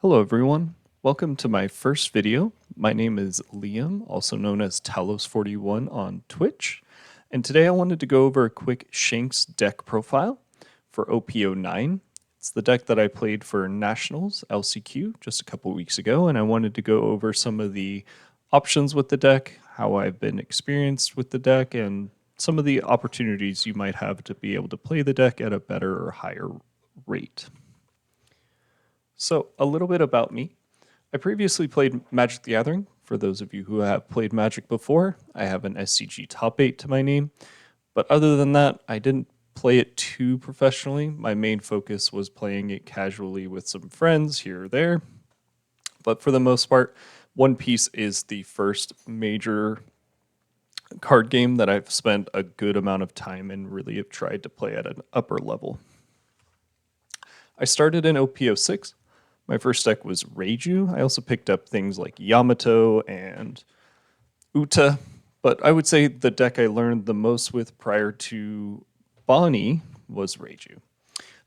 Hello everyone, welcome to my first video. My name is Liam, also known as Talos41 on Twitch, and today I wanted to go over a quick Shanks deck profile for OP09. It's the deck that I played for Nationals LCQ just a couple weeks ago, and I wanted to go over some of the options with the deck, how I've been experienced with the deck, and some of the opportunities you might have to be able to play the deck at a better or higher rate. So, a little bit about me. I previously played Magic the Gathering. For those of you who have played Magic before, I have an SCG top 8 to my name. But other than that, I didn't play it too professionally. My main focus was playing it casually with some friends here or there. But for the most part, One Piece is the first major card game that I've spent a good amount of time and really have tried to play at an upper level. I started in OP06. My first deck was Reiju. I also picked up things like Yamato and Uta, but I would say the deck I learned the most with prior to Bonnie was Reiju.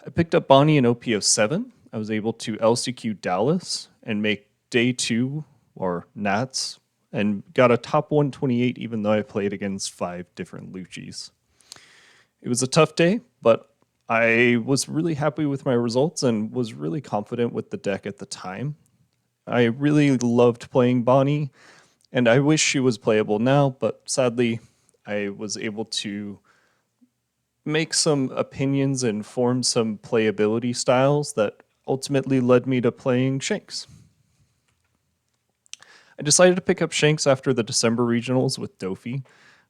I picked up Bonnie in OP07. I was able to LCQ Dallas and make day 2 or Nats and got a top 128 even though I played against 5 different Luccis. It was a tough day, but I was really happy with my results and was really confident with the deck at the time. I really loved playing Bonnie, and I wish she was playable now, but sadly, I was able to make some opinions and form some playability styles that ultimately led me to playing Shanks. I decided to pick up Shanks after the December regionals with Dofi.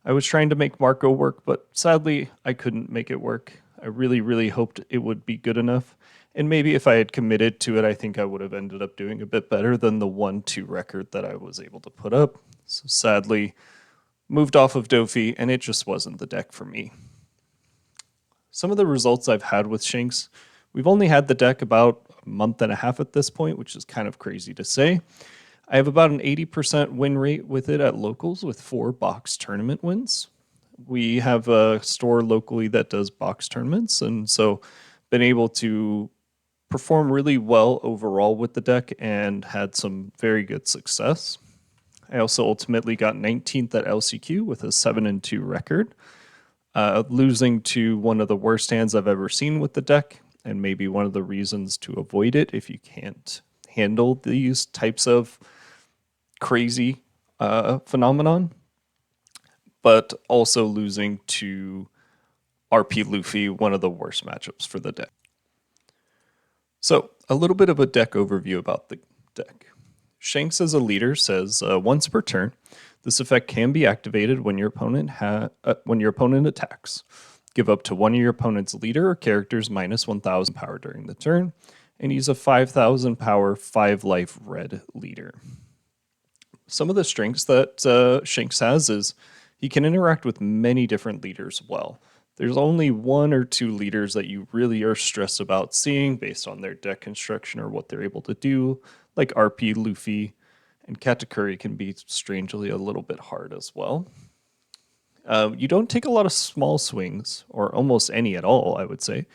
I was trying to make Marco work, but sadly, I couldn't make it work. I really hoped it would be good enough. And maybe if I had committed to it, I think I would have ended up doing a bit better than the 1-2 record that I was able to put up. So sadly, moved off of Dofi, and it just wasn't the deck for me. Some of the results I've had with Shanks, we've only had the deck about a month and a half at this point, which is kind of crazy to say. I have about an 80% win rate with it at locals with 4 box tournament wins. We have a store locally that does box tournaments, and so been able to perform really well overall with the deck and had some very good success. I also ultimately got 19th at LCQ with a 7-2 record, losing to one of the worst hands I've ever seen with the deck, and maybe one of the reasons to avoid it if you can't handle these types of crazy phenomenon. But also losing to RP Luffy, one of the worst matchups for the deck. So, a little bit of a deck overview about the deck. Shanks as a leader says once per turn, this effect can be activated when your opponent attacks. Give up to one of your opponent's leader or characters minus 1,000 power during the turn, and use a 5,000 power, 5 life red leader. Some of the strengths that Shanks has is he can interact with many different leaders well. There's only 1 or 2 leaders that you really are stressed about seeing based on their deck construction or what they're able to do, like RP, Luffy, and Katakuri can be strangely a little bit hard as well. You don't take a lot of small swings, or almost any at all, I would say.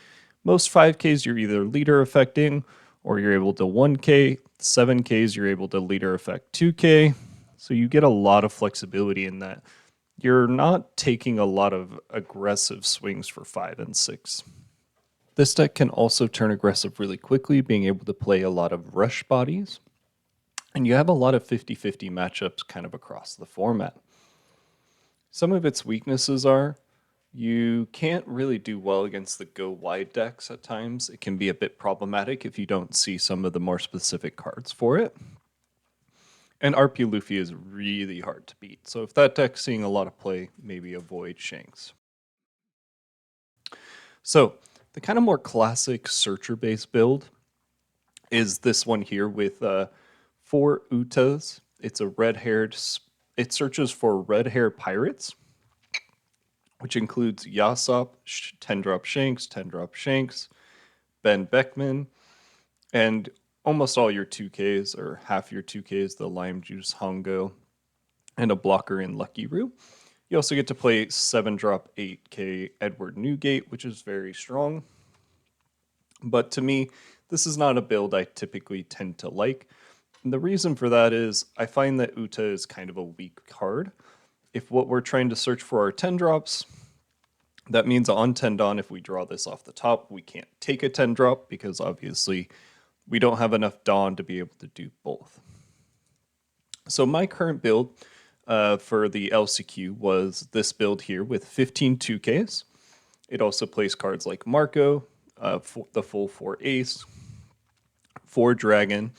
Most 5Ks you're either leader affecting, or you're able to 1K, 7Ks you're able to leader affect 2K, so you get a lot of flexibility in that. You're not taking a lot of aggressive swings for 5 and 6. This deck can also turn aggressive really quickly, being able to play a lot of rush bodies. And you have a lot of 50-50 matchups kind of across the format. Some of its weaknesses are you can't really do well against the go wide decks at times. It can be a bit problematic if you don't see some of the more specific cards for it. And RP Luffy is really hard to beat. So if that deck's seeing a lot of play, maybe avoid Shanks. So the kind of more classic searcher-based build is this one here with 4 Utas. It's a red-haired... It searches for red-haired pirates, which includes Yasop, 10-drop Shanks, 10-drop Shanks, Ben Beckman, and almost all your 2Ks, or half your 2Ks, the Lime Juice Hongo, and a blocker in Lucky Roo. You also get to play 7-drop 8k Edward Newgate, which is very strong. But to me, this is not a build I typically tend to like. And the reason for that is I find that Uta is kind of a weak card. If what we're trying to search for are 10 drops, that means on 10 Dawn, if we draw this off the top, we can't take a 10 drop because obviously we don't have enough Dawn to be able to do both. So my current build for the LCQ was this build here with 15 2Ks. It also plays cards like Marco, the full 4 Ace, 4 Dragon,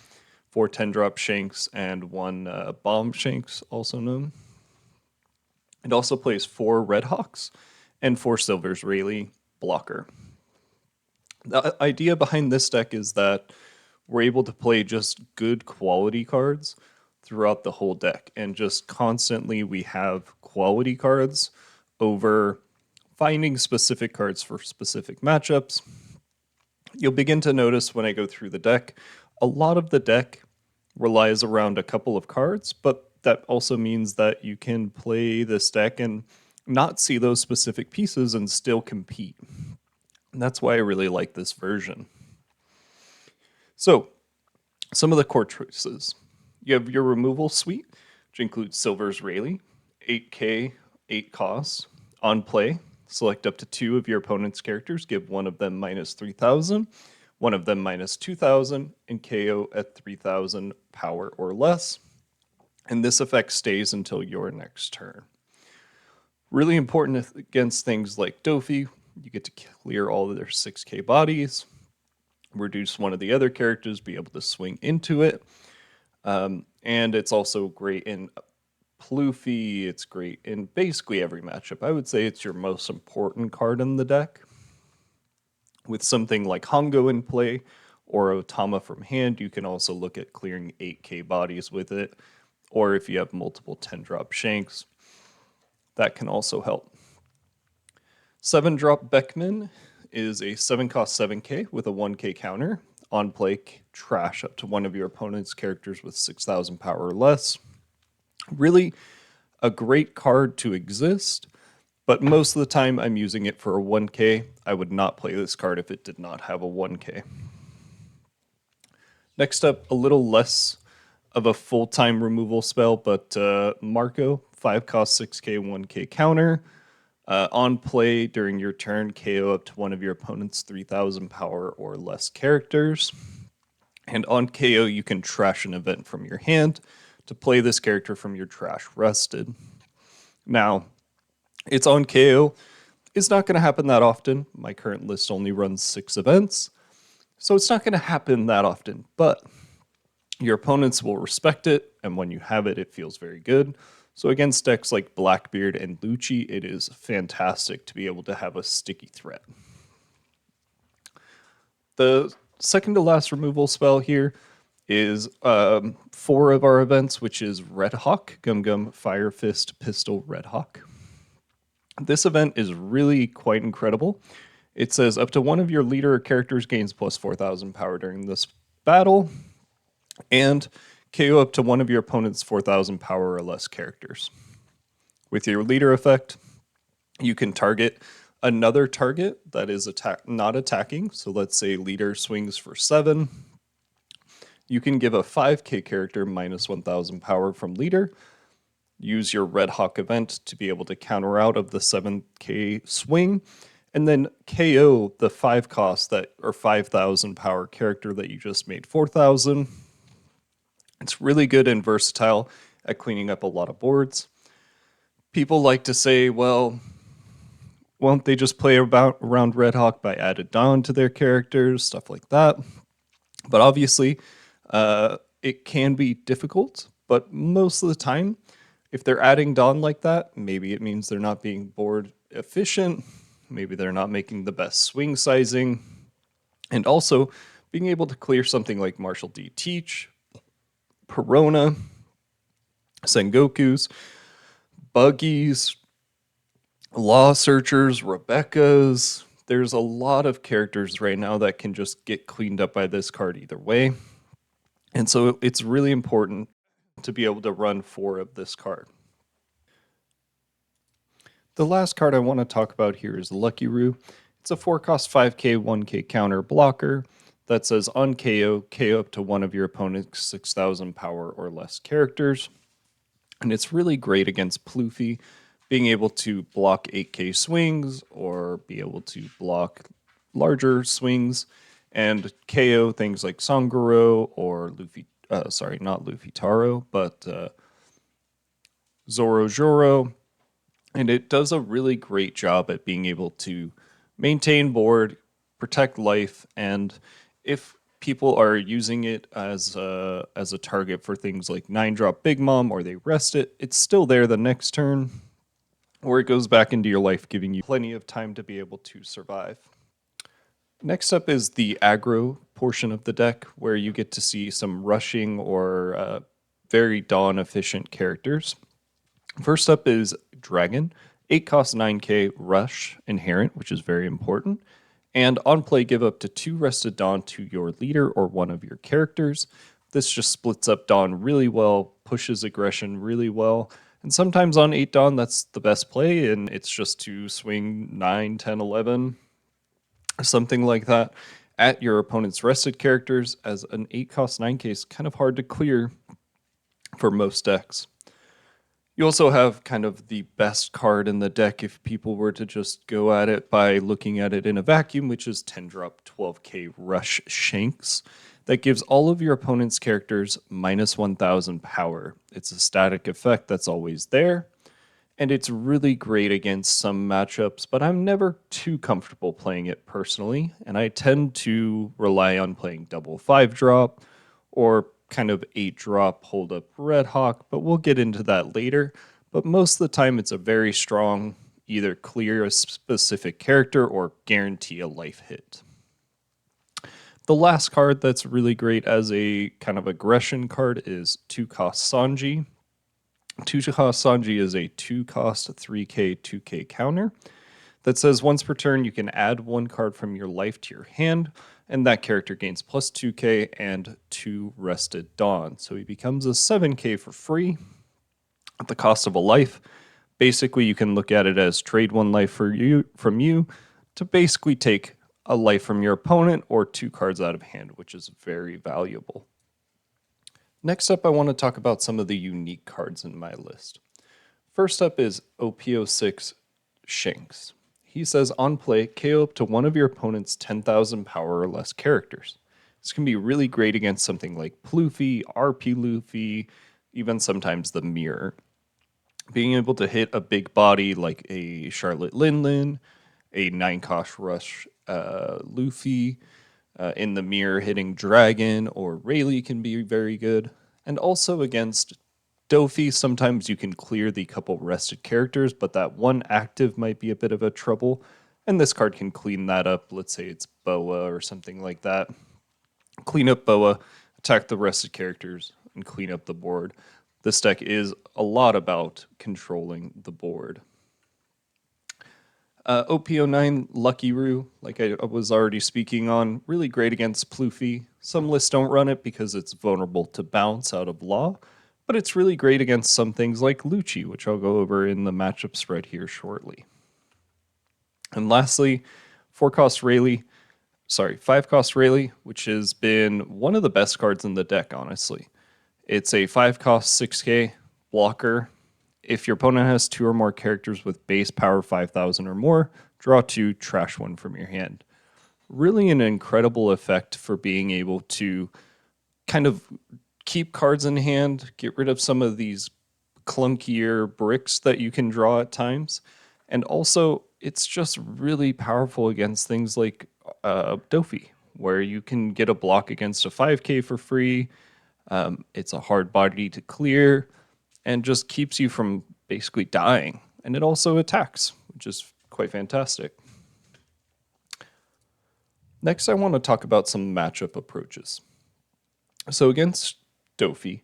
4 10-drop Shanks, and 1 Bomb Shanks, also known. It also plays 4 Red Hawks and 4 Silvers Rayleigh blocker. The idea behind this deck is that we're able to play just good quality cards throughout the whole deck, and just constantly we have quality cards over finding specific cards for specific matchups. You'll begin to notice when I go through the deck, a lot of the deck relies around a couple of cards, but that also means that you can play this deck and not see those specific pieces and still compete. And that's why I really like this version. So, some of the core choices. You have your removal suite, which includes Silver's Rayleigh, 8k, 8 costs. On play, select up to 2 of your opponent's characters, give one of them minus 3,000, one of them minus 2,000, and KO at 3,000 power or less. And this effect stays until your next turn. Really important against things like Dofi, you get to clear all of their 6k bodies, reduce one of the other characters, be able to swing into it. And it's also great in Luffy, it's great in basically every matchup. I would say it's your most important card in the deck. With something like Hongo in play or Otama from hand, you can also look at clearing 8k bodies with it. Or if you have multiple 10-drop Shanks, that can also help. 7-drop Beckman is a 7-cost 7k with a 1k counter. On play, trash up to one of your opponent's characters with 6,000 power or less. Really a great card to exist, but most of the time I'm using it for a 1k. I would not play this card if it did not have a 1k. Next up, a little less of a full-time removal spell, but Marco, 5-cost 6k, 1k counter. On play during your turn, KO up to one of your opponent's 3,000 power or less characters. And on KO, you can trash an event from your hand to play this character from your trash rested. Now, it's on KO. It's not going to happen that often. My current list only runs 6 events, so it's not going to happen that often. But your opponents will respect it, and when you have it, it feels very good. So against decks like Blackbeard and Lucci, it is fantastic to be able to have a sticky threat. The second to last removal spell here is 4 of our events, which is Red Hawk, Gum Gum, Fire Fist, Pistol, Red Hawk. This event is really quite incredible. It says up to one of your leader or characters gains plus 4,000 power during this battle, and KO up to one of your opponent's 4,000 power or less characters. With your leader effect, you can target another target that is not attacking. So let's say leader swings for 7. You can give a 5k character minus 1,000 power from leader. Use your Red Hawk event to be able to counter out of the 7k swing, and then KO the 5 cost that or 5,000 power character that you just made 4,000. It's really good and versatile at cleaning up a lot of boards. People like to say, well, won't they just play around Red Hawk by added Dawn to their characters, stuff like that. But obviously, it can be difficult, but most of the time, if they're adding Dawn like that, maybe it means they're not being board efficient, maybe they're not making the best swing sizing, and also being able to clear something like Marshall D. Teach, Perona, Sengoku's, Buggies, Law Searchers, Rebecca's. There's a lot of characters right now that can just get cleaned up by this card either way. And so it's really important to be able to run 4 of this card. The last card I want to talk about here is Lucky Roo. It's a 4 cost 5k, 1k counter blocker that says on KO, KO up to one of your opponent's 6,000 power or less characters. And it's really great against Luffy, being able to block 8k swings or be able to block larger swings and KO things like Sangoro or Luffy. Sorry, not Luffy Taro, but Zoro Joro. And it does a really great job at being able to maintain board, protect life, and if people are using it as a target for things like 9-drop Big Mom or they rest it, it's still there the next turn, or it goes back into your life, giving you plenty of time to be able to survive. Next up is the aggro portion of the deck, where you get to see some rushing or very Dawn efficient characters. First up is Dragon. 8 cost 9k Rush Inherent, which is very important. And on play, give up to 2 Rested Dawn to your leader or one of your characters. This just splits up Dawn really well, pushes aggression really well. And sometimes on 8 Dawn, that's the best play, and it's just to swing 9, 10, 11, something like that, at your opponent's rested characters, as an 8 cost 9k is kind of hard to clear for most decks. You also have kind of the best card in the deck if people were to just go at it by looking at it in a vacuum, which is 10-drop 12k Rush Shanks. That gives all of your opponent's characters minus 1,000 power. It's a static effect that's always there, and it's really great against some matchups, but I'm never too comfortable playing it personally, and I tend to rely on playing double 5-drop or kind of 8-drop hold up Red Hawk, but we'll get into that later. But most of the time, it's a very strong either clear a specific character or guarantee a life hit. The last card that's really great as a kind of aggression card is 2 cost Sanji. 2 cost Sanji is a 2 cost 3k 2k counter that says once per turn you can add 1 card from your life to your hand, and that character gains plus 2k and 2 Rested Dawn. So he becomes a 7k for free at the cost of a life. Basically, you can look at it as trade 1 life from you to basically take a life from your opponent or 2 cards out of hand, which is very valuable. Next up, I want to talk about some of the unique cards in my list. First up is OP06 Shanks. He says on play, KO up to one of your opponent's 10,000 power or less characters. This can be really great against something like Luffy, RP Luffy, even sometimes the Mirror. Being able to hit a big body like a Charlotte Linlin, a 9-cost Rush Luffy, in the Mirror hitting Dragon or Rayleigh can be very good. And also against Dofy, sometimes you can clear the couple rested characters, but that one active might be a bit of a trouble. And this card can clean that up. Let's say it's Boa or something like that. Clean up Boa, attack the rested characters, and clean up the board. This deck is a lot about controlling the board. OP09 Lucky Roo, like I was already speaking on, really great against Luffy. Some lists don't run it because it's vulnerable to bounce out of law, but it's really great against some things like Lucci, which I'll go over in the matchup spread here shortly. And lastly, 5-cost Rayleigh, which has been one of the best cards in the deck, honestly. It's a 5-cost 6k blocker. If your opponent has 2 or more characters with base power 5,000 or more, draw 2, trash 1 from your hand. Really an incredible effect for being able to kind of keep cards in hand, get rid of some of these clunkier bricks that you can draw at times. And also, it's just really powerful against things like Dofy, where you can get a block against a 5k for free. It's a hard body to clear and just keeps you from basically dying. And it also attacks, which is quite fantastic. Next, I want to talk about some matchup approaches. So against Dofy,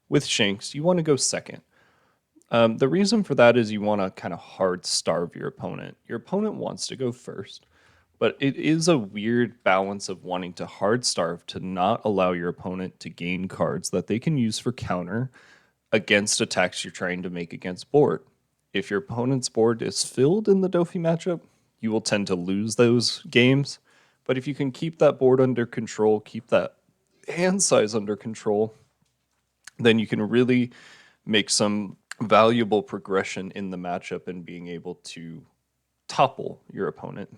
with Shanks, you want to go second. The reason for that is you want to kind of hard starve your opponent. Your opponent wants to go first, but it is a weird balance of wanting to hard starve to not allow your opponent to gain cards that they can use for counter against attacks you're trying to make against board. If your opponent's board is filled in the Dofi matchup, you will tend to lose those games. But if you can keep that board under control, keep that hand size under control, then you can really make some valuable progression in the matchup and being able to topple your opponent.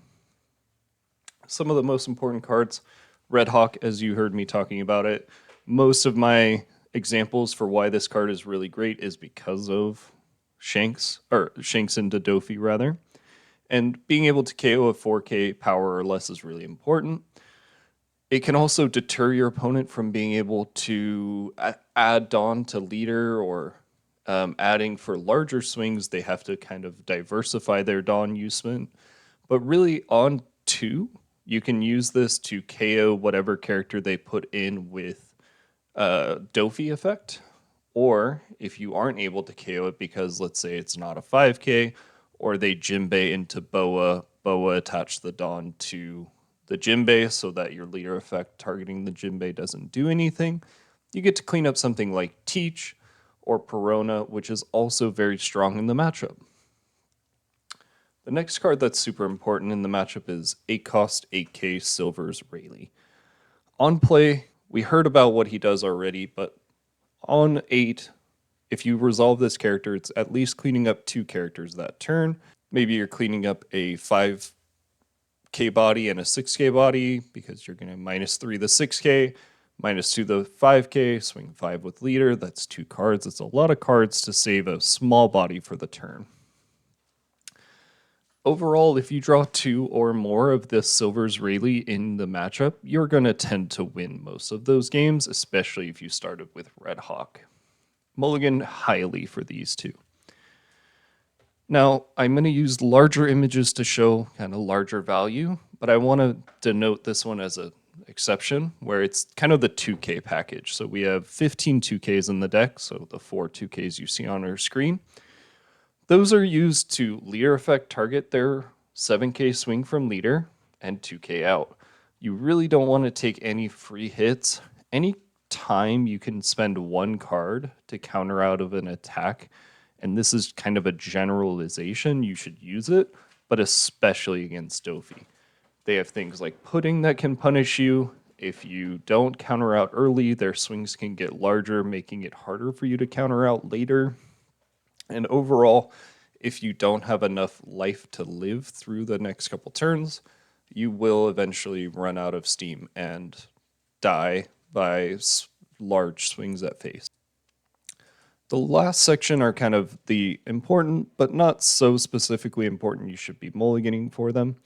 Some of the most important cards, Red Hawk, as you heard me talking about it. Most of my examples for why this card is really great is because of Shanks, or Shanks into Dofi rather. And being able to KO a 4K power or less is really important. It can also deter your opponent from being able to add Dawn to leader, or adding for larger swings, they have to kind of diversify their Dawn usement. But really, on 2, you can use this to KO whatever character they put in with Dofi effect. Or if you aren't able to KO it because, let's say, it's not a 5K, or they Jinbei into Boa, Boa attach the Dawn to the Jinbei so that your leader effect targeting the Jinbei doesn't do anything, you get to clean up something like Teach or Perona, which is also very strong in the matchup. The next card that's super important in the matchup is 8 cost 8K Silver's Rayleigh. On play, we heard about what he does already, but on 8, if you resolve this character, it's at least cleaning up 2 characters that turn. Maybe you're cleaning up a 5K body and a 6K body because you're going to -3 the 6K, -2 the 5K, swing 5 with leader. That's 2 cards. It's a lot of cards to save a small body for the turn. Overall, if you draw 2 or more of this Silver's Rayleigh in the matchup, you're going to tend to win most of those games, especially if you started with Red Hawk. Mulligan highly for these 2. Now, I'm going to use larger images to show kind of larger value, but I want to denote this one as an exception, where it's kind of the 2K package. So we have 15 2Ks in the deck, so the 4 2Ks you see on our screen. Those are used to leader effect target their 7K swing from leader and 2K out. You really don't want to take any free hits. Any time you can spend 1 card to counter out of an attack, and this is kind of a generalization, you should use it, but especially against Dofi. They have things like Pudding that can punish you. If you don't counter out early, their swings can get larger, making it harder for you to counter out later. And overall, if you don't have enough life to live through the next couple turns, you will eventually run out of steam and die by large swings at face. The last section are kind of the important, but not so specifically important you should be mulliganing for them.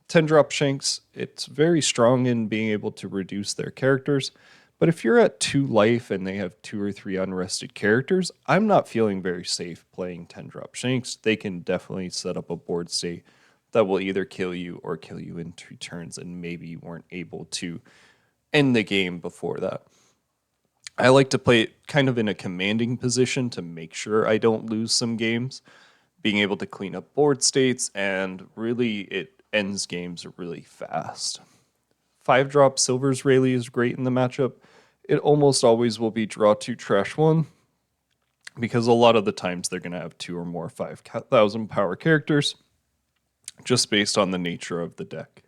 10-drop Shanks, it's very strong in being able to reduce their characters, but if you're at 2 life and they have 2 or 3 unrested characters, I'm not feeling very safe playing 10-drop Shanks. They can definitely set up a board state that will either kill you or kill you in 2 turns, and maybe you weren't able to end the game before that. I like to play it kind of in a commanding position to make sure I don't lose some games, being able to clean up board states, and really it ends games really fast. 5-drop Silver's Rayleigh is great in the matchup. It almost always will be draw 2, trash 1, because a lot of the times they're going to have 2 or more 5,000 power characters, just based on the nature of the deck.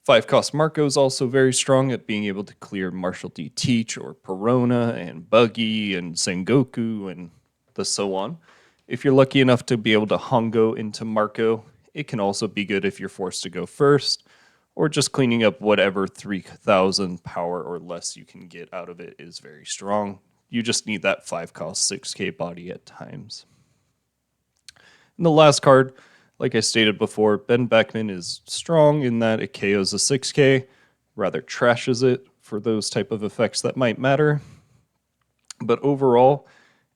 5-cost Marco is also very strong at being able to clear Marshall D. Teach or Perona and Buggy and Sengoku and the so on. If you're lucky enough to be able to Hongo into Marco, it can also be good if you're forced to go first, or just cleaning up whatever 3,000 power or less you can get out of it is very strong. You just need that 5-cost 6K body at times. And the last card, like I stated before, Ben Beckman is strong in that it KOs a 6K, rather trashes it for those type of effects that might matter. But overall,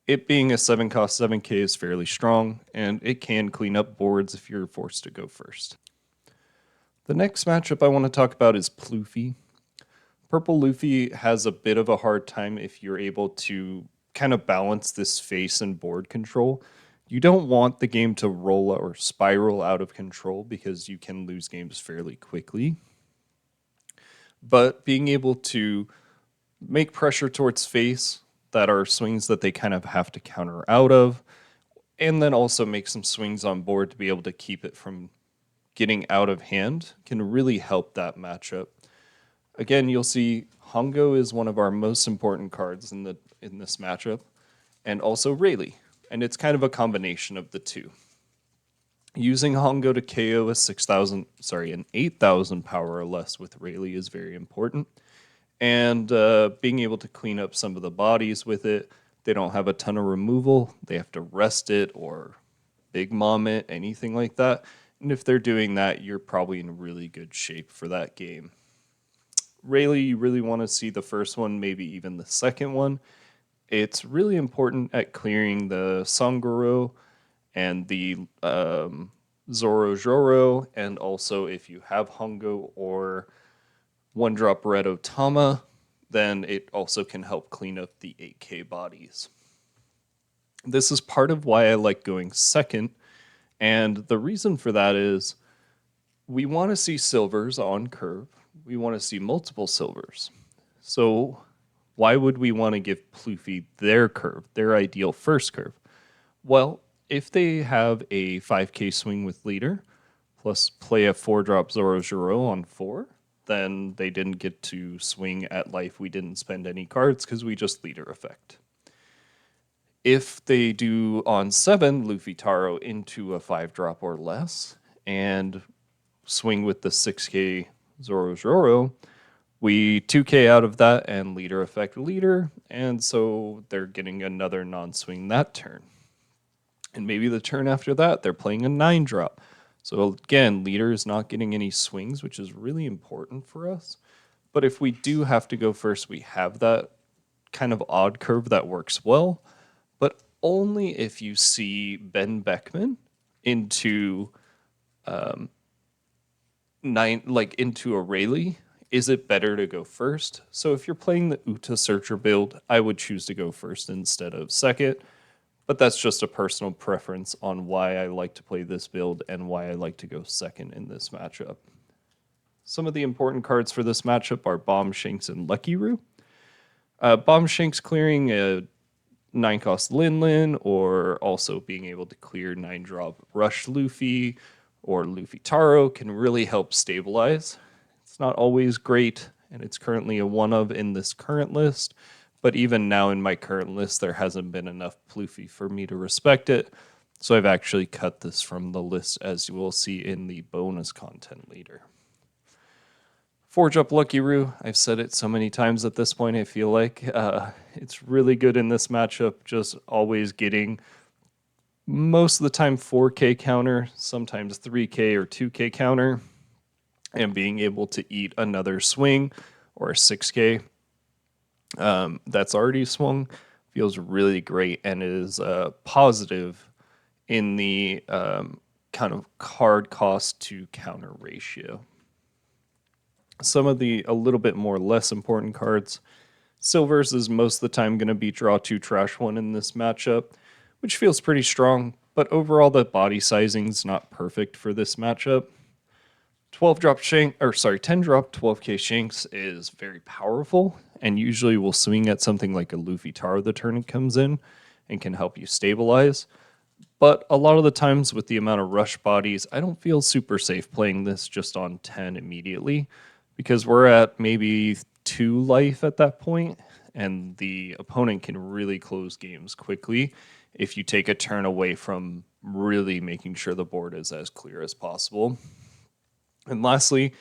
it being a 7-cost 7K is fairly strong, and it can clean up boards if you're forced to go first. The next matchup I want to talk about is Luffy. Purple Luffy has a bit of a hard time if you're able to kind of balance this face and board control. You don't want the game to roll or spiral out of control because you can lose games fairly quickly. But being able to make pressure towards face that are swings that they kind of have to counter out of, and then also make some swings on board to be able to keep it from getting out of hand can really help that matchup. Again, you'll see Hongo is one of our most important cards in this matchup, and also Rayleigh, and it's kind of a combination of the two. Using Hongo to KO a 8,000 power or less with Rayleigh is very important, and being able to clean up some of the bodies with it. They don't have a ton of removal. They have to rest it or big mom it, anything like that. And if they're doing that, you're probably in really good shape for that game. Rayleigh, you really want to see the first one, maybe even the second one. It's really important at clearing the Sangoro and the Zoro Joro, and also if you have Hongo or one drop Red Otama, then it also can help clean up the 8K bodies. This is part of why I like going second, and the reason for that is we want to see silvers on curve. We want to see multiple silvers. So why would we want to give Luffy their curve, their ideal first curve? Well, if they have a 5K swing with leader, plus play a 4-drop Zoro Jiro on 4, then they didn't get to swing at life. We didn't spend any cards because we just leader effect. If they do on 7 Luffy Taro into a 5-drop or less and swing with the 6K Zoro Joro, we 2K out of that and leader effect leader, and so they're getting another non-swing that turn. And maybe the turn after that, they're playing a 9-drop. So again, leader is not getting any swings, which is really important for us. But if we do have to go first, we have that kind of odd curve that works well, but only if you see Ben Beckman into into a Rayleigh, is it better to go first? So if you're playing the Uta Searcher build, I would choose to go first instead of second. But that's just a personal preference on why I like to play this build and why I like to go second in this matchup. Some of the important cards for this matchup are Bomb Shanks and Lucky Roo. Bomb Shanks clearing a 9-cost Lin Lin, or also being able to clear 9-drop Rush Luffy or Luffy Taro can really help stabilize. It's not always great, and it's currently a one of in this current list. But even now in my current list, there hasn't been enough Luffy for me to respect it. So I've actually cut this from the list, as you will see in the bonus content leader. Forge up Lucky Roo. I've said it so many times at this point, I feel like. It's really good in this matchup, just always getting most of the time 4K counter, sometimes 3K or 2K counter, and being able to eat another swing or a 6K that's already swung feels really great and is positive in the kind of card cost to counter ratio. Some of the a little bit more less important cards, Silvers is most of the time going to be draw 2, trash 1 in this matchup, which feels pretty strong, but overall the body sizing's not perfect for this matchup. 10-drop 12K Shanks is very powerful, and usually will swing at something like a Luffy Taro the turn it comes in, and can help you stabilize. But a lot of the times with the amount of rush bodies, I don't feel super safe playing this just on 10 immediately, because we're at maybe 2 life at that point, and the opponent can really close games quickly if you take a turn away from really making sure the board is as clear as possible. And lastly,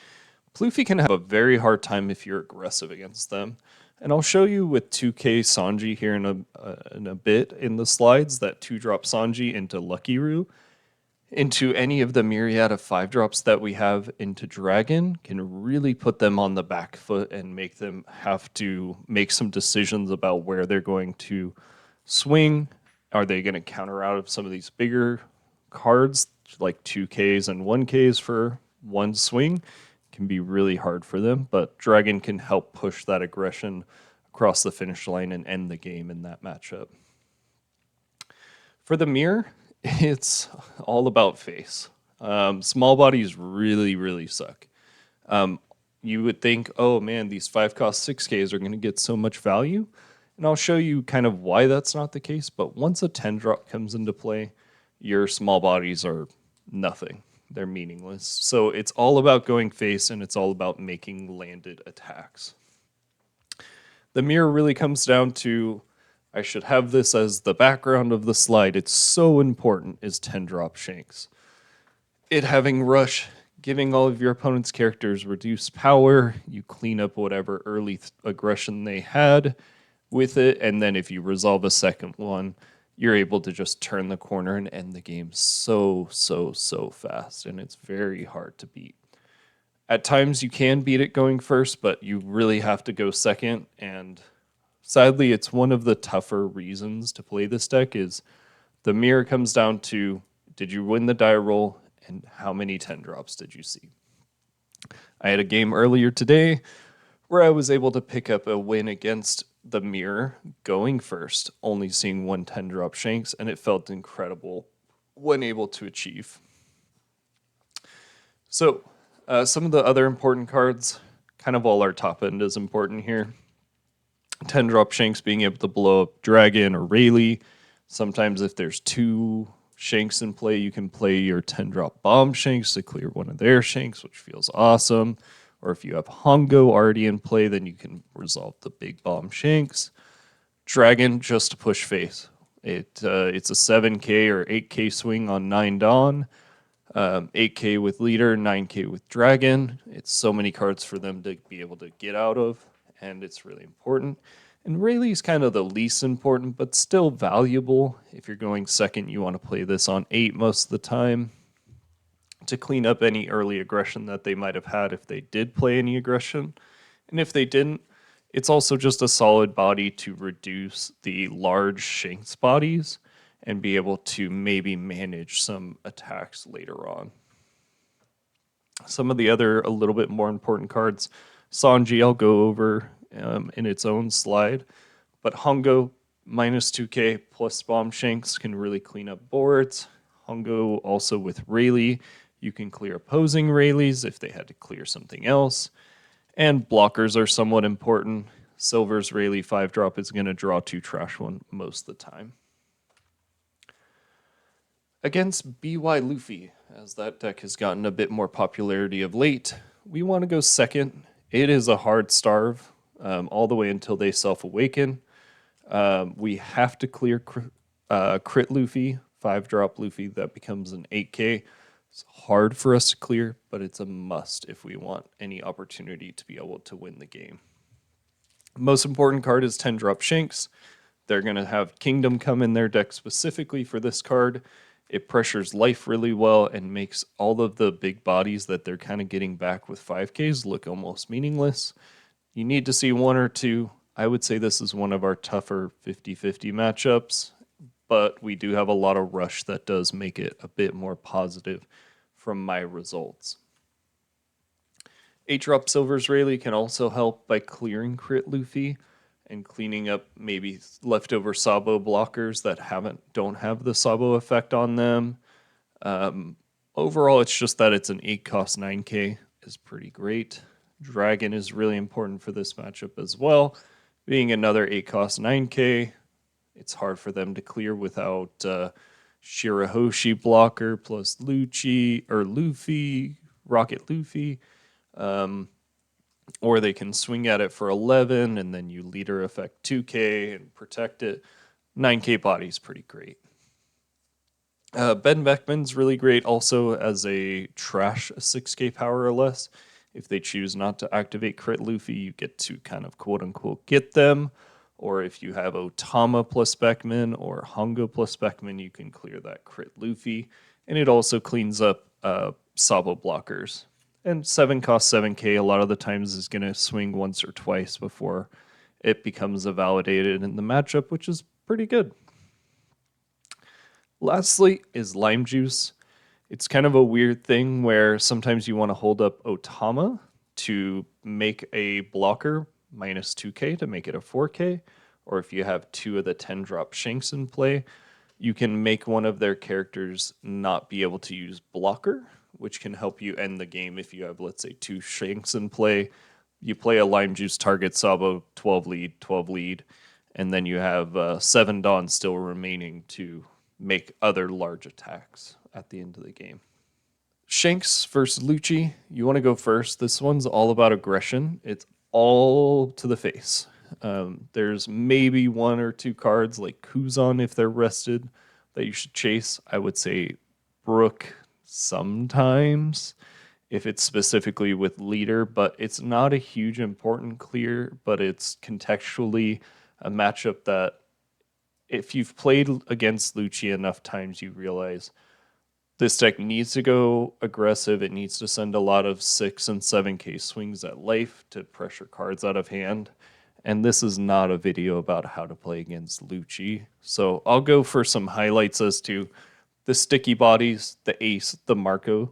Luffy can have a very hard time if you're aggressive against them. And I'll show you with 2K Sanji here in a bit in the slides that 2-drop Sanji into Lucky Roo into any of the myriad of 5-drops that we have into Dragon can really put them on the back foot and make them have to make some decisions about where they're going to swing. Are they going to counter out of some of these bigger cards like 2Ks and 1Ks for one swing? Can be really hard for them, but Dragon can help push that aggression across the finish line and end the game in that matchup. For the mirror, it's all about face. Small bodies really, really suck. You would think, oh man, these 5-cost 6Ks are going to get so much value. And I'll show you kind of why that's not the case. But once a 10-drop comes into play, your small bodies are nothing. They're meaningless. So it's all about going face and it's all about making landed attacks. The mirror really comes down to I should have this as the background of the slide. It's so important is 10 drop Shanks. It having rush, giving all of your opponent's characters reduced power, you clean up whatever early aggression they had with it, and then if you resolve a second one, you're able to just turn the corner and end the game so fast, and it's very hard to beat. At times you can beat it going first, but you really have to go second, and sadly it's one of the tougher reasons to play this deck is the mirror comes down to did you win the die roll and how many 10 drops did you see? I had a game earlier today where I was able to pick up a win against the mirror going first, only seeing 1 drop Shanks, and it felt incredible when able to achieve. So, some of the other important cards, kind of all our top end is important here. 10 drop Shanks being able to blow up Dragon or Rayleigh. Sometimes if there's 2 Shanks in play, you can play your 10 drop Bomb Shanks to clear one of their Shanks, which feels awesome. Or if you have Hongo already in play, then you can resolve the big Bomb Shanks. Dragon just to push face. It's a 7k or 8k swing on 9 Dawn. 8k with Leader, 9k with Dragon. It's so many cards for them to be able to get out of, and it's really important. And Rayleigh's kind of the least important, but still valuable. If you're going second, you want to play this on 8 most of the time to clean up any early aggression that they might have had if they did play any aggression. And if they didn't, it's also just a solid body to reduce the large Shanks bodies and be able to maybe manage some attacks later on. Some of the other a little bit more important cards, Sanji I'll go over in its own slide, but Hongo minus 2k plus Bomb Shanks can really clean up boards. Hongo also with Rayleigh, you can clear opposing Rayleighs if they had to clear something else. And blockers are somewhat important. Silver's Rayleigh 5 drop is going to draw 2 trash one most of the time. Against BY Luffy, as that deck has gotten a bit more popularity of late, we want to go second. It is a hard starve all the way until they self-awaken. We have to clear crit Luffy, 5 drop Luffy, that becomes an 8k. It's hard for us to clear, but it's a must if we want any opportunity to be able to win the game. Most important card is 10 drop Shanks. They're going to have Kingdom come in their deck specifically for this card. It pressures life really well and makes all of the big bodies that they're kind of getting back with 5Ks look almost meaningless. You need to see 1 or 2. I would say this is one of our tougher 50-50 matchups, but we do have a lot of rush that does make it a bit more positive from my results. 8 drop Silver's Rayleigh can also help by clearing crit Luffy and cleaning up maybe leftover Sabo blockers that don't have the Sabo effect on them. Overall, it's just that it's an 8 cost 9k is pretty great. Dragon is really important for this matchup as well. Being another 8 cost 9k, it's hard for them to clear without Shirahoshi blocker plus Lucci or Luffy, Rocket Luffy. Or they can swing at it for 11 and then you leader effect 2k and protect it. 9k body's pretty great. Ben Beckman's really great also as a trash 6k power or less. If they choose not to activate crit Luffy, you get to kind of quote unquote get them. Or if you have Otama plus Beckman or Hongo plus Beckman, you can clear that crit Luffy. And it also cleans up Sabo blockers. And 7 cost 7k a lot of the times is going to swing once or twice before it becomes a validated in the matchup, which is pretty good. Lastly is Lime Juice. It's kind of a weird thing where sometimes you want to hold up Otama to make a blocker minus 2k to make it a 4k, or if you have 2 of the 10 drop Shanks in play, you can make one of their characters not be able to use blocker, which can help you end the game if you have, let's say, 2 Shanks in play. You play a Lime Juice target Sabo, 12 lead, and then you have 7 Dawn still remaining to make other large attacks at the end of the game. Shanks versus Lucci. You want to go first. This one's all about aggression. It's all to the face. There's maybe one or two cards like Kuzan if they're rested that you should chase. I would say Brook sometimes if it's specifically with leader, but it's not a huge important clear, but it's contextually a matchup that if you've played against Lucci enough times, you realize this deck needs to go aggressive. It needs to send a lot of 6 and 7k swings at life to pressure cards out of hand. And this is not a video about how to play against Lucci. So I'll go for some highlights as to the sticky bodies, the ace, the Marco.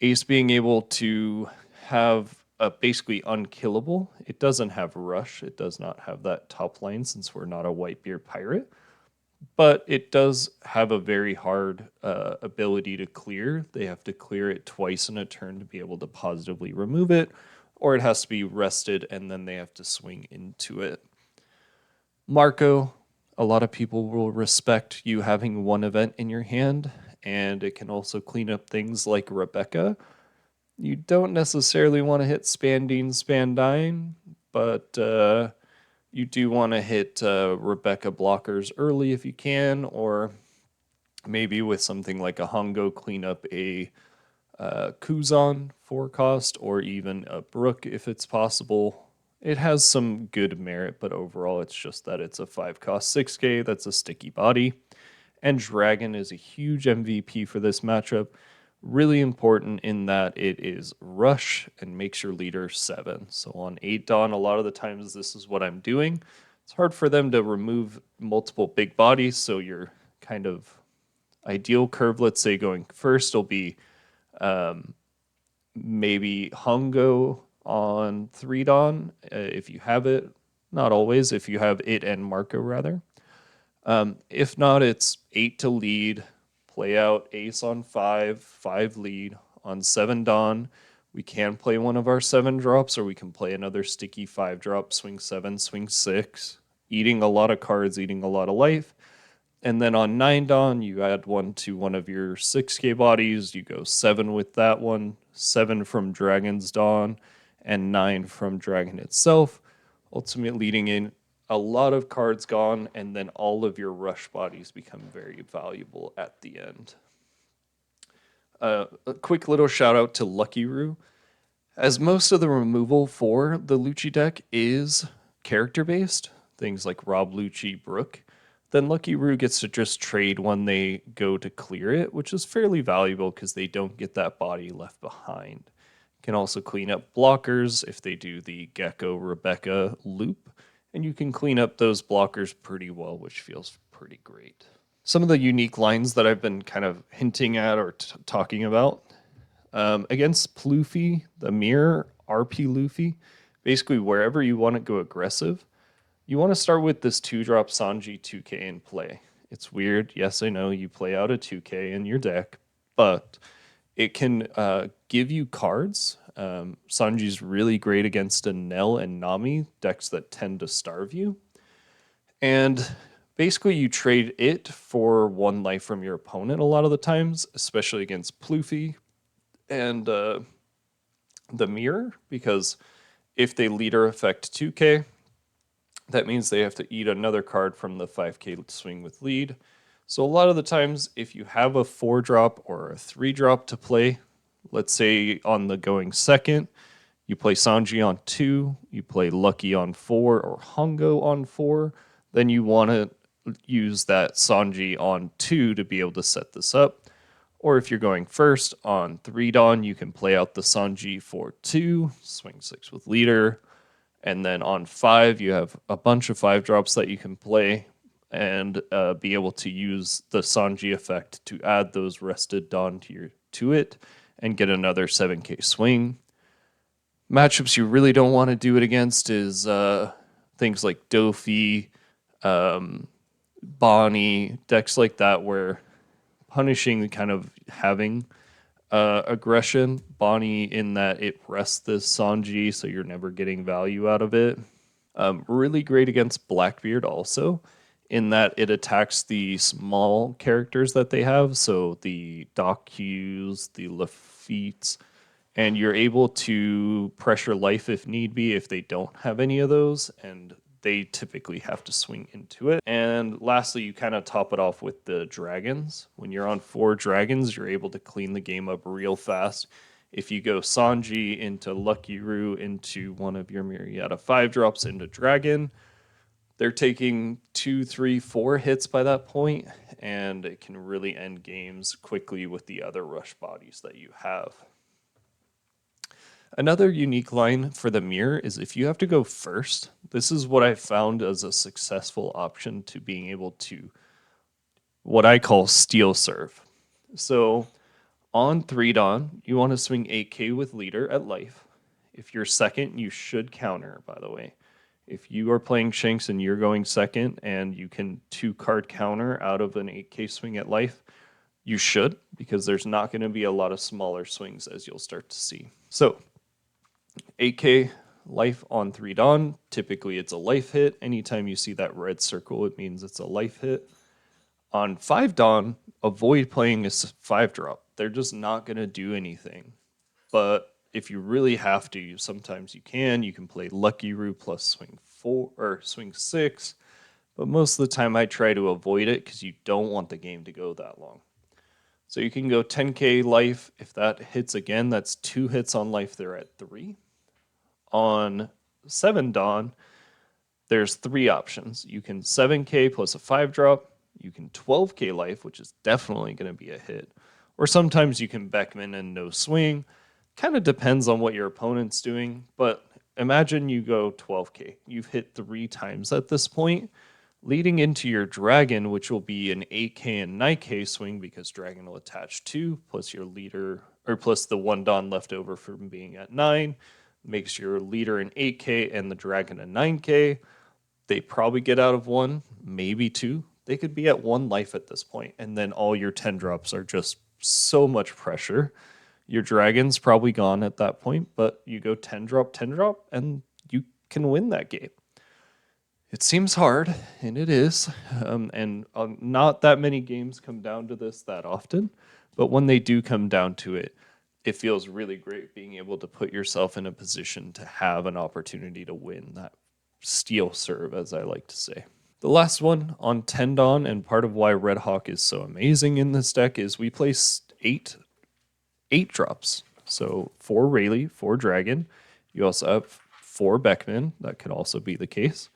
Ace being able to have a basically unkillable. It doesn't have rush. It does not have that top line since we're not a Whitebeard pirate. But it does have a very hard ability to clear. They have to clear it twice in a turn to be able to positively remove it, or it has to be rested and then they have to swing into it. Marco, a lot of people will respect you having one event in your hand, and it can also clean up things like Rebecca. You don't necessarily want to hit Spandine, Spandine, but you do want to hit Rebecca blockers early if you can, or maybe with something like a Hongo, clean up a Kuzan 4 cost, or even a Brook if it's possible. It has some good merit, but overall it's just that it's a 5 cost 6k that's a sticky body. And Dragon is a huge MVP for this matchup. Really important in that it is rush and makes your leader 7. So on 8 Dawn, a lot of the times this is what I'm doing. It's hard for them to remove multiple big bodies, so your kind of ideal curve, let's say going first, will be maybe Hongo on 3 Dawn, if you have it. Not always, if you have it and Marco, rather. If not, it's 8 to lead, play out ace on 5, 5 lead. On 7 Dawn, we can play one of our 7 drops, or we can play another sticky 5 drop, swing 7, swing 6, eating a lot of cards, eating a lot of life. And then on 9 Dawn, you add one to one of your 6k bodies, you go 7 with that one, 7 from Dragon's Dawn, and 9 from Dragon itself, ultimately leading in a lot of cards gone, and then all of your rush bodies become very valuable at the end. A quick little shout out to Lucky Roo, as most of the removal for the Lucci deck is character based, things like Rob, Lucci, Brook, then Lucky Roo gets to just trade when they go to clear it, which is fairly valuable because they don't get that body left behind. Can also clean up blockers if they do the Gecko Rebecca loop, and you can clean up those blockers pretty well, which feels pretty great. Some of the unique lines that I've been kind of hinting at or talking about. Against Pluffy, the mirror, RP Luffy, basically wherever you want to go aggressive, you want to start with this 2-drop Sanji 2k in play. It's weird. Yes, I know you play out a 2k in your deck, but it can give you cards. Sanji's really great against a Nell and Nami, decks that tend to starve you. And basically you trade it for 1 life from your opponent a lot of the times, especially against Pluffy and the mirror, because if they leader effect 2k, that means they have to eat another card from the 5k swing with lead. So a lot of the times, if you have a 4-drop or a 3-drop to play, let's say on the going second, you play Sanji on 2, you play Lucky on 4, or Hongo on 4, then you want to use that Sanji on 2 to be able to set this up. Or if you're going first on 3 Dawn, you can play out the Sanji for 2, swing 6 with leader. And then on 5, you have a bunch of 5-drops that you can play and be able to use the Sanji effect to add those rested Dawn to it and get another 7k swing. Matchups you really don't want to do it against is things like Dofi, Bonnie, decks like that where punishing kind of having aggression. Bonnie in that it rests this Sanji, so you're never getting value out of it. Really great against Blackbeard also. in that it attacks the small characters that they have, so the Docus, the Lafittes, and you're able to pressure life if need be if they don't have any of those, and they typically have to swing into it. And lastly, you kind of top it off with the dragons. When you're on 4 dragons, you're able to clean the game up real fast. If you go Sanji into Lucky Roo into one of your myriad of 5 drops into dragon, they're taking 2, 3, 4 hits by that point, and it can really end games quickly with the other rush bodies that you have. Another unique line for the mirror is if you have to go first, this is what I found as a successful option to being able to what I call steal serve. So on 3 Dawn, you want to swing 8k with leader at life. If you're second, you should counter, by the way. If you are playing Shanks and you're going second and you can 2-card counter out of an 8k swing at life, you should, because there's not going to be a lot of smaller swings as you'll start to see. So 8k life on 3 Dawn, typically it's a life hit. Anytime you see that red circle, it means it's a life hit. On 5 Dawn, avoid playing a 5 drop. They're just not going to do anything. But if you really have to, sometimes you can play Lucky Roo plus swing 4 or swing 6. But most of the time I try to avoid it because you don't want the game to go that long. So you can go 10k life. If that hits again, that's 2 hits on life. They're at 3. On 7 Dawn, there's 3 options. You can 7k plus a 5 drop. You can 12k life, which is definitely going to be a hit. Or sometimes you can Beckman and no swing. Kind of depends on what your opponent's doing, but imagine you go 12k. You've hit 3 times at this point, leading into your dragon, which will be an 8k and 9k swing because dragon will attach 2 plus your leader, or plus the 1 Dawn left over from being at 9, makes your leader an 8k and the dragon a 9k. They probably get out of 1, maybe 2. They could be at 1 life at this point, and then all your 10 drops are just so much pressure. Your dragon's probably gone at that point, but you go 10 drop, and you can win that game. It seems hard, and it is. And not that many games come down to this that often, but when they do come down to it, it feels really great being able to put yourself in a position to have an opportunity to win that steal serve, as I like to say. The last one on 10 Dawn, and part of why Red Hawk is so amazing in this deck, is we place 8 drops. So 4 Rayleigh, 4 Dragon. You also have 4 Beckman. That could also be the case.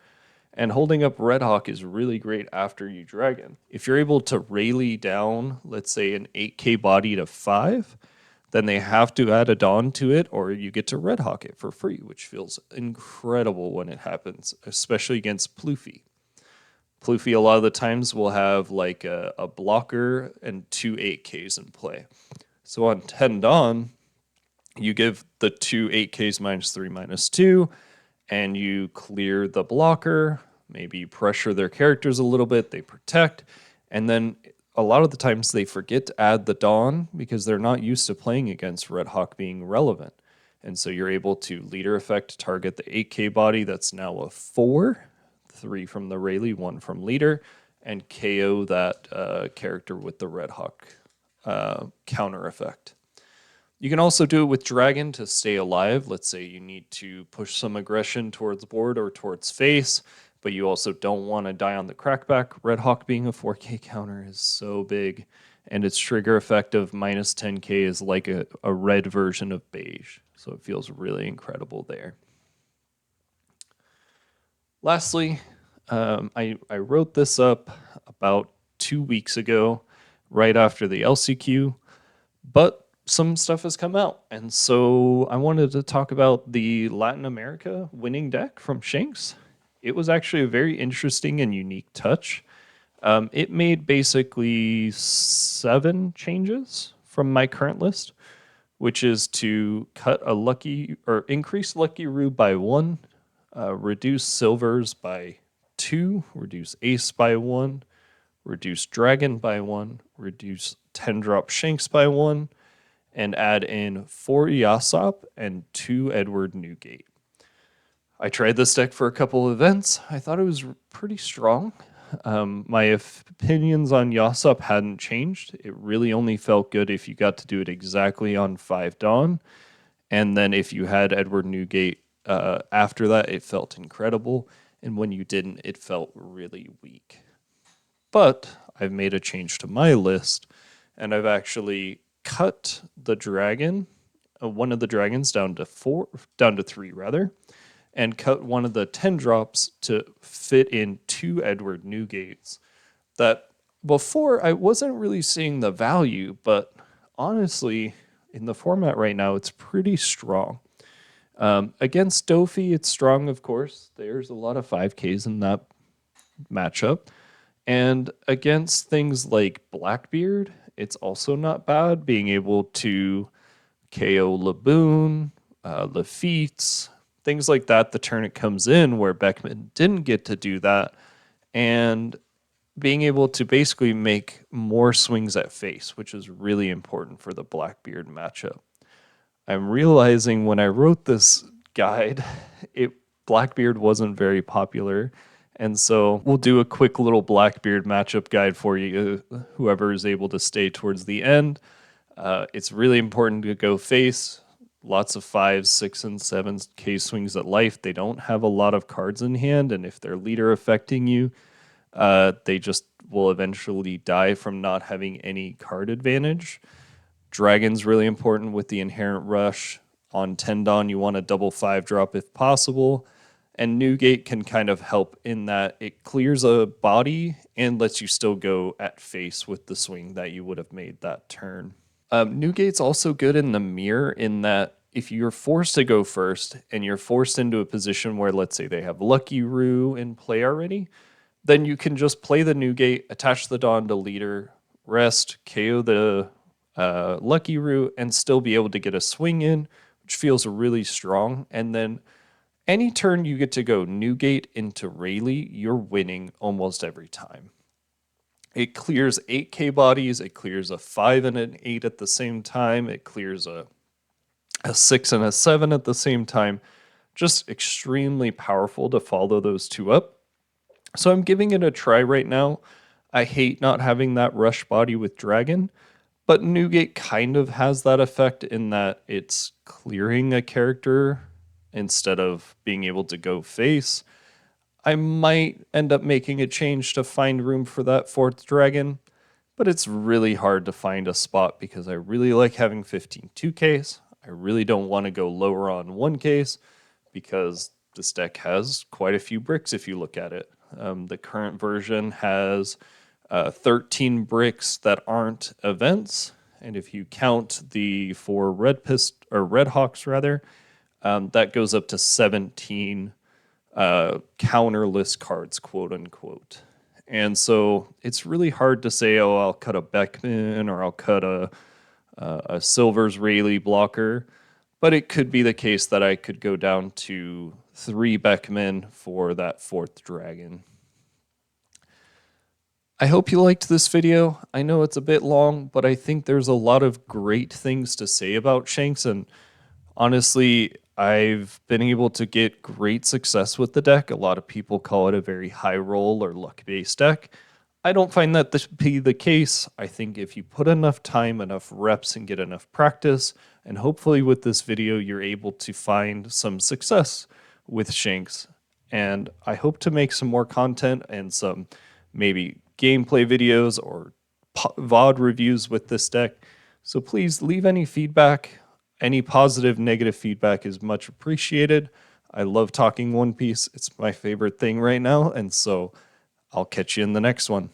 And holding up Red Hawk is really great after you Dragon. If you're able to Rayleigh down, let's say an 8k body to 5, then they have to add a Dawn to it, or you get to Red Hawk it for free, which feels incredible when it happens, especially against Pluffy. Pluffy a lot of the times will have like a blocker and 2 8Ks in play. So on 10 Dawn, you give the 2 8Ks -3 -2, and you clear the blocker. Maybe you pressure their characters a little bit, they protect, and then a lot of the times they forget to add the Dawn because they're not used to playing against Red Hawk being relevant. And so you're able to leader effect target the 8k body that's now a 4, 3 from the Rayleigh, 1 from leader, and KO that character with the Red Hawk counter effect. You can also do it with Dragon to stay alive. Let's say you need to push some aggression towards board or towards face, but you also don't want to die on the crackback. Red Hawk being a 4k counter is so big, and its trigger effect of -10k is like a red version of beige. So it feels really incredible there. Lastly, I wrote this up about 2 weeks ago, right after the LCQ, but some stuff has come out. And so I wanted to talk about the Latin America winning deck from Shanks. It was actually a very interesting and unique touch. It made basically 7 changes from my current list, which is to cut a lucky or increase Lucky Roo by 1, reduce silvers by 2, reduce ace by 1, reduce dragon by 1, reduce 10 drop Shanks by 1, and add in 4 Yasop and 2 Edward Newgate. I tried this deck for a couple of events. I thought it was pretty strong. My opinions on Yasop hadn't changed. It really only felt good if you got to do it exactly on 5 Dawn. And then if you had Edward Newgate after that, it felt incredible. And when you didn't, it felt really weak. But I've made a change to my list, and I've actually cut the dragon, one of the dragons down to 3 rather, and cut one of the 10 drops to fit in 2 Edward Newgates. That before I wasn't really seeing the value, but honestly, in the format right now, it's pretty strong. Against Dofi, it's strong, of course. There's a lot of 5Ks in that matchup. And against things like Blackbeard, it's also not bad, being able to KO Laboon, Lafitte, things like that the turn it comes in, where Beckman didn't get to do that. And being able to basically make more swings at face, which is really important for the Blackbeard matchup. I'm realizing when I wrote this guide, Blackbeard wasn't very popular. And so we'll do a quick little Blackbeard matchup guide for you, whoever is able to stay towards the end. It's really important to go face. Lots of 5s, 6s, and 7s K swings at life. They don't have a lot of cards in hand, and if they're leader affecting you, they just will eventually die from not having any card advantage. Dragon's really important with the inherent rush. On 10 Dawn, you want a double 5 drop if possible. And Newgate can kind of help in that it clears a body and lets you still go at face with the swing that you would have made that turn. Newgate's also good in the mirror in that if you're forced to go first and you're forced into a position where, let's say, they have Lucky Roo in play already, then you can just play the Newgate, attach the Dawn to leader, rest, KO the Lucky Roo, and still be able to get a swing in, which feels really strong. And then any turn you get to go Newgate into Rayleigh, you're winning almost every time. It clears 8K bodies, it clears a 5 and an 8 at the same time, it clears a 6 and a 7 at the same time. Just extremely powerful to follow those 2 up. So I'm giving it a try right now. I hate not having that rush body with Dragon, but Newgate kind of has that effect in that it's clearing a character instead of being able to go face. I might end up making a change to find room for that 4th dragon, but it's really hard to find a spot because I really like having 15 2Ks. I really don't want to go lower on 1Ks because this deck has quite a few bricks if you look at it. The current version has 13 bricks that aren't events, and if you count the 4 Red Hawks rather, that goes up to 17 counterless cards, quote unquote. And so it's really hard to say, oh, I'll cut a Beckman or I'll cut a Silver's Rayleigh blocker. But it could be the case that I could go down to 3 Beckman for that 4th dragon. I hope you liked this video. I know it's a bit long, but I think there's a lot of great things to say about Shanks, and honestly, I've been able to get great success with the deck. A lot of people call it a very high roll or luck-based deck. I don't find that to be the case. I think if you put enough time, enough reps, and get enough practice, and hopefully with this video, you're able to find some success with Shanks. And I hope to make some more content and some maybe gameplay videos or VOD reviews with this deck. So please leave any feedback. Any positive, negative feedback is much appreciated. I love talking One Piece. It's my favorite thing right now, and so I'll catch you in the next one.